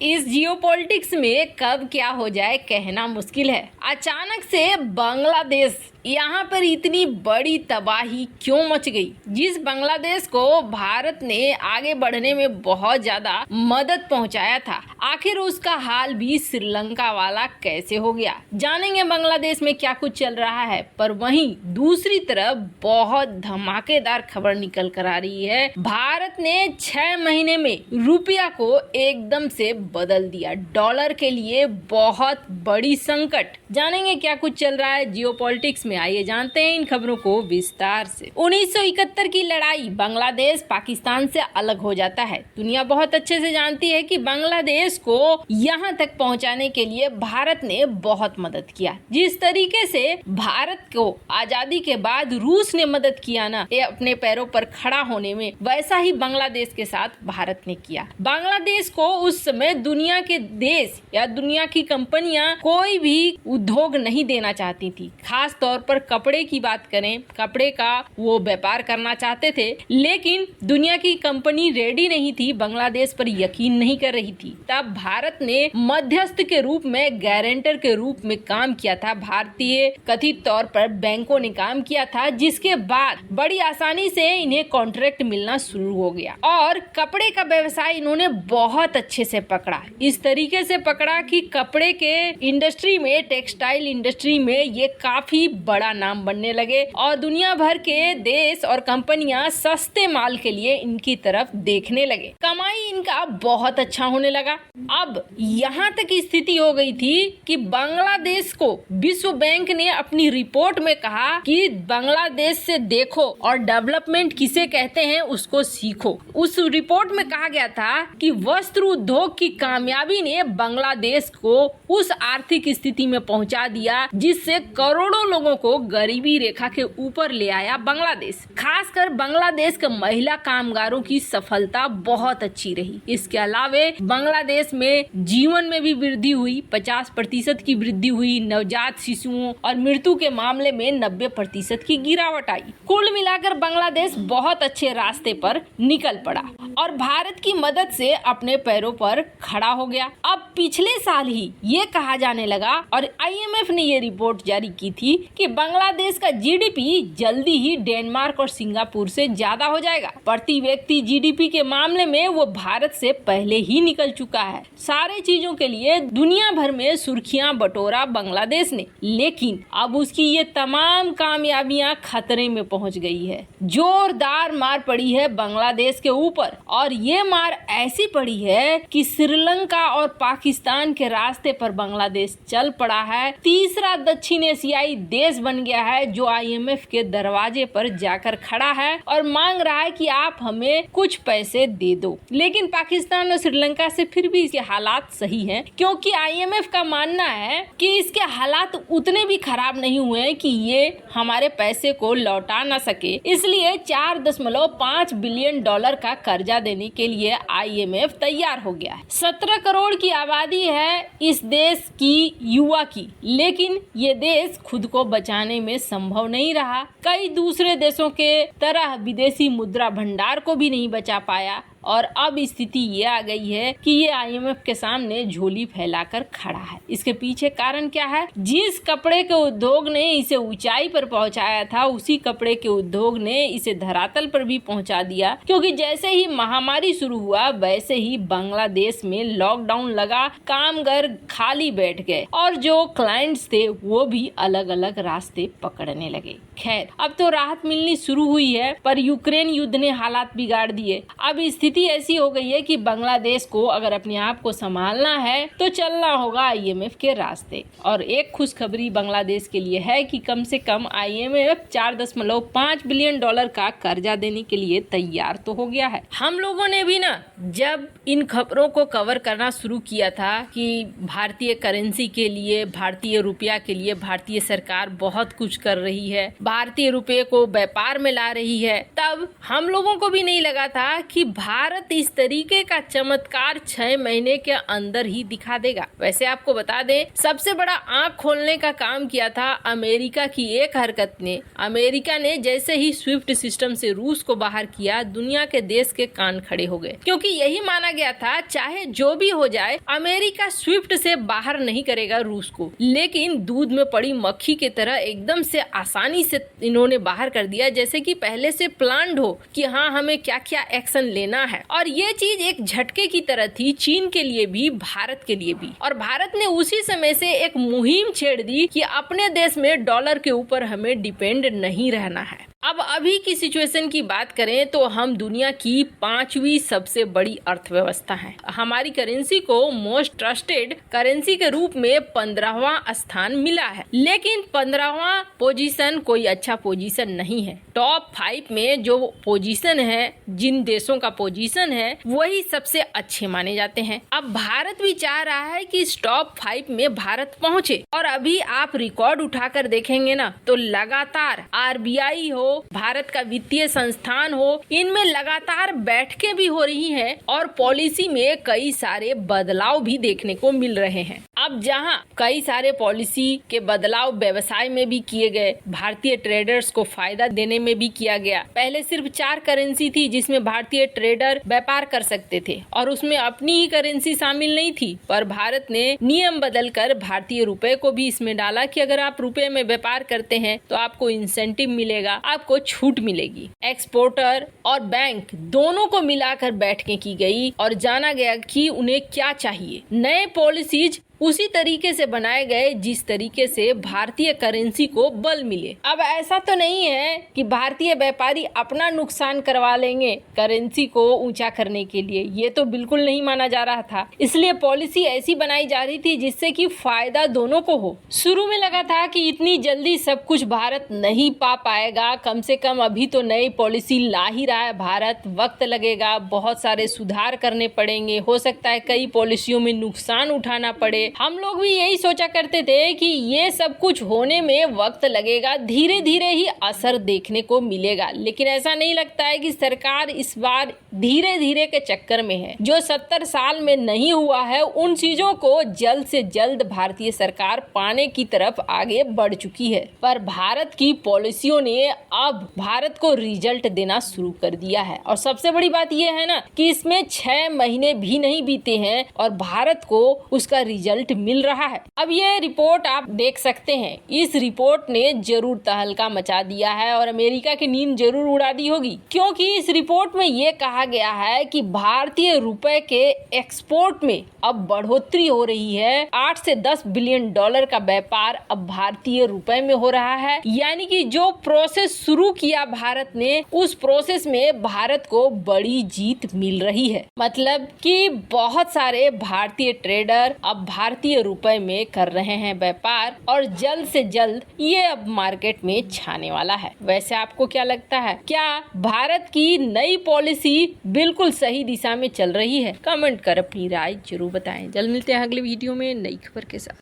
इस जियोपॉलिटिक्स में कब क्या हो जाए कहना मुश्किल है। अचानक से बांग्लादेश, यहाँ पर इतनी बड़ी तबाही क्यों मच गई? जिस बांग्लादेश को भारत ने आगे बढ़ने में बहुत ज्यादा मदद पहुंचाया था, आखिर उसका हाल भी श्रीलंका वाला कैसे हो गया? जानेंगे बांग्लादेश में क्या कुछ चल रहा है। पर वहीं दूसरी तरफ बहुत धमाकेदार खबर निकल कर आ रही है। भारत ने 6 महीने में रुपया को एकदम से बदल दिया। डॉलर के लिए बहुत बड़ी संकट। जानेंगे क्या कुछ चल रहा है जियोपॉलिटिक्स में। आइए जानते हैं इन खबरों को विस्तार से। 1971 की लड़ाई, बांग्लादेश पाकिस्तान से अलग हो जाता है। दुनिया बहुत अच्छे से जानती है कि बांग्लादेश को यहाँ तक पहुँचाने के लिए भारत ने बहुत मदद किया। जिस तरीके से भारत को आजादी के बाद रूस ने मदद किया ना, ये अपने पैरों पर खड़ा होने में, वैसा ही बांग्लादेश के साथ भारत ने किया। बांग्लादेश को उस समय दुनिया के देश या दुनिया की कंपनियां कोई भी उद्योग नहीं देना चाहती थी। खास तौर पर कपड़े की बात करें, कपड़े का वो व्यापार करना चाहते थे, लेकिन दुनिया की कंपनी रेडी नहीं थी, बांग्लादेश पर यकीन नहीं कर रही थी। तब भारत ने मध्यस्थ के रूप में, गारंटर के रूप में काम किया था। भारतीय कथित तौर पर बैंकों ने काम किया था, जिसके बाद बड़ी आसानी से इन्हें कॉन्ट्रैक्ट मिलना शुरू हो गया और कपड़े का व्यवसाय इन्होंने बहुत अच्छे से पकड़ा। इस तरीके से पकड़ा कि कपड़े के इंडस्ट्री में, टेक्सटाइल इंडस्ट्री में ये काफी बड़ा नाम बनने लगे और दुनिया भर के देश और कंपनियां सस्ते माल के लिए इनकी तरफ देखने लगे। कमाई इनका बहुत अच्छा होने लगा। अब यहाँ तक स्थिति हो गई थी कि बांग्लादेश को विश्व बैंक ने अपनी रिपोर्ट में कहा कि बांग्लादेश से देखो और डेवलपमेंट किसे कहते हैं उसको सीखो। उस रिपोर्ट में कहा गया था कि वस्त्र उद्योग की कामयाबी ने बांग्लादेश को उस आर्थिक स्थिति में पहुंचा दिया जिससे करोड़ों लोगों को गरीबी रेखा के ऊपर ले आया बांग्लादेश। खासकर बांग्लादेश के महिला कामगारों की सफलता बहुत अच्छी रही। इसके अलावे बांग्लादेश में जीवन में भी वृद्धि हुई, 50% की वृद्धि हुई। नवजात शिशुओं और मृत्यु के मामले में 90% की गिरावट आई। कुल मिलाकर बांग्लादेश बहुत अच्छे रास्ते पर निकल पड़ा और भारत की मदद से अपने पैरों पर खड़ा हो गया। अब पिछले साल ही ये कहा जाने लगा और IMF ने ये रिपोर्ट जारी की थी कि बांग्लादेश का GDP जल्दी ही डेनमार्क और सिंगापुर से ज्यादा हो जाएगा। प्रति व्यक्ति GDP के मामले में वो भारत से पहले ही निकल चुका है। सारे चीजों के लिए दुनिया भर में सुर्खियां बटोरा बांग्लादेश ने, लेकिन अब उसकी ये तमाम कामयाबियां खतरे में पहुंच गई है। जोरदार मार पड़ी है बांग्लादेश के ऊपर और ये मार ऐसी पड़ी है कि श्रीलंका और पाकिस्तान के रास्ते पर बांग्लादेश चल पड़ा है। तीसरा दक्षिण एशियाई देश बन गया है जो IMF के दरवाजे पर जाकर खड़ा है और मांग रहा है कि आप हमें कुछ पैसे दे दो। लेकिन पाकिस्तान और श्रीलंका से फिर भी इसके हालात सही हैं, क्योंकि IMF का मानना है कि इसके हालात उतने भी खराब नहीं हुए हैं कि ये हमारे पैसे को लौटा ना सके। इसलिए 4.5 बिलियन डॉलर का कर्जा देने के लिए IMF तैयार हो गया है। 17 करोड़ की आबादी है इस देश की युवा की, लेकिन ये देश खुद को बचाने में संभव नहीं रहा। कई दूसरे देशों के तरह विदेशी मुद्रा भंडार को भी नहीं बचा पाया और अब स्थिति ये आ गई है कि ये IMF के सामने झोली फैलाकर खड़ा है। इसके पीछे कारण क्या है? जिस कपड़े के उद्योग ने इसे ऊंचाई पर पहुंचाया था, उसी कपड़े के उद्योग ने इसे धरातल पर भी पहुंचा दिया, क्योंकि जैसे ही महामारी शुरू हुआ वैसे ही बांग्लादेश में लॉकडाउन लगा, कामगार खाली बैठ गए और जो क्लाइंट्स थे वो भी अलग अलग रास्ते पकड़ने लगे। खैर, अब तो राहत मिलनी शुरू हुई है, पर यूक्रेन युद्ध ने हालात बिगाड़ दिए। अब स्थिति ऐसी हो गई है कि बांग्लादेश को अगर अपने आप को संभालना है तो चलना होगा IMF के रास्ते। और एक खुशखबरी बांग्लादेश के लिए है कि कम से कम IMF 4.5 बिलियन डॉलर का कर्जा देने के लिए तैयार तो हो गया है। हम लोगों ने भी ना जब इन खबरों को कवर करना शुरू किया था कि भारतीय करेंसी के लिए, भारतीय रुपया के लिए भारतीय सरकार बहुत कुछ कर रही है, भारतीय रुपए को व्यापार में ला रही है, तब हम लोगों को भी नहीं लगा था कि भारत इस तरीके का चमत्कार 6 महीने के अंदर ही दिखा देगा। वैसे आपको बता दें, सबसे बड़ा आंख खोलने का काम किया था अमेरिका की एक हरकत ने। अमेरिका ने जैसे ही स्विफ्ट सिस्टम से रूस को बाहर किया, दुनिया के देश के कान खड़े हो गए, क्योंकि यही माना गया था चाहे जो भी हो जाए अमेरिका स्विफ्ट से बाहर नहीं करेगा रूस को। लेकिन दूध में पड़ी मक्खी की तरह एकदम से आसानी से इन्होंने बाहर कर दिया, जैसे कि पहले से प्लान्ड हो कि हाँ हमें क्या क्या एक्शन लेना है। और ये चीज एक झटके की तरह थी, चीन के लिए भी, भारत के लिए भी। और भारत ने उसी समय से एक मुहिम छेड़ दी कि अपने देश में डॉलर के ऊपर हमें डिपेंड नहीं रहना है। अब अभी की सिचुएशन की बात करें तो हम दुनिया की 5वीं सबसे बड़ी अर्थव्यवस्था हैं। हमारी करेंसी को मोस्ट ट्रस्टेड करेंसी के रूप में 15वां स्थान मिला है, लेकिन 15वां पोजीशन कोई अच्छा पोजीशन नहीं है। टॉप 5 में जो पोजीशन है, जिन देशों का पोजीशन है, वही सबसे अच्छे माने जाते हैं। अब भारत भी चाह रहा है कि इस टॉप 5 में भारत पहुंचे, और अभी आप रिकॉर्ड उठाकर देखेंगे ना तो लगातार आरबीआई हो, भारत का वित्तीय संस्थान हो, इनमें लगातार बैठकें भी हो रही हैं और पॉलिसी में कई सारे बदलाव भी देखने को मिल रहे हैं। अब जहां कई सारे पॉलिसी के बदलाव व्यवसाय में भी किए गए, भारतीय ट्रेडर्स को फायदा देने में भी किया गया। पहले सिर्फ 4 करेंसी थी जिसमें भारतीय ट्रेडर व्यापार कर सकते थे और उसमें अपनी ही करेंसी शामिल नहीं थी, पर भारत ने नियम बदलकर भारतीय रुपए को भी इसमें डाला कि अगर आप रुपए में व्यापार करते हैं तो आपको इंसेंटिव मिलेगा, आपको छूट मिलेगी। एक्सपोर्टर और बैंक दोनों को मिलाकर बैठकें की गई और जाना गया कि उन्हें क्या चाहिए। नए पॉलिसीज उसी तरीके से बनाए गए जिस तरीके से भारतीय करेंसी को बल मिले। अब ऐसा तो नहीं है कि भारतीय व्यापारी अपना नुकसान करवा लेंगे करेंसी को ऊंचा करने के लिए, ये तो बिल्कुल नहीं माना जा रहा था। इसलिए पॉलिसी ऐसी बनाई जा रही थी जिससे कि फायदा दोनों को हो। शुरू में लगा था कि इतनी जल्दी सब कुछ भारत नहीं पा पाएगा, कम से कम अभी तो नई पॉलिसी ला ही रहा है भारत, वक्त लगेगा, बहुत सारे सुधार करने पड़ेंगे, हो सकता है कई पॉलिसियों में नुकसान उठाना पड़े। हम लोग भी यही सोचा करते थे कि ये सब कुछ होने में वक्त लगेगा, धीरे धीरे ही असर देखने को मिलेगा। लेकिन ऐसा नहीं लगता है कि सरकार इस बार धीरे धीरे के चक्कर में है। जो 70 साल में नहीं हुआ है उन चीजों को जल्द से जल्द भारतीय सरकार पाने की तरफ आगे बढ़ चुकी है। पर भारत की पॉलिसियों ने अब भारत को रिजल्ट देना शुरू कर दिया है। और सबसे बड़ी बात यह है ना कि इसमें 6 महीने भी नहीं बीते हैं और भारत को उसका रिजल्ट मिल रहा है। अब ये रिपोर्ट आप देख सकते हैं, इस रिपोर्ट ने जरूर तहलका मचा दिया है और अमेरिका की नींद जरूर उड़ा दी होगी, क्योंकि इस रिपोर्ट में ये कहा गया है कि भारतीय रुपए के एक्सपोर्ट में अब बढ़ोतरी हो रही है। 8 से 10 बिलियन डॉलर का व्यापार अब भारतीय रुपए में हो रहा है। यानी कि जो प्रोसेस शुरू किया भारत ने, उस प्रोसेस में भारत को बड़ी जीत मिल रही है। मतलब कि बहुत सारे भारतीय ट्रेडर अब भारतीय रुपए में कर रहे हैं व्यापार और जल्द से जल्द ये अब मार्केट में छाने वाला है। वैसे आपको क्या लगता है, क्या भारत की नई पॉलिसी बिल्कुल सही दिशा में चल रही है? कमेंट कर अपनी राय जरूर बताएं। जल्द मिलते हैं अगले वीडियो में नई खबर के साथ।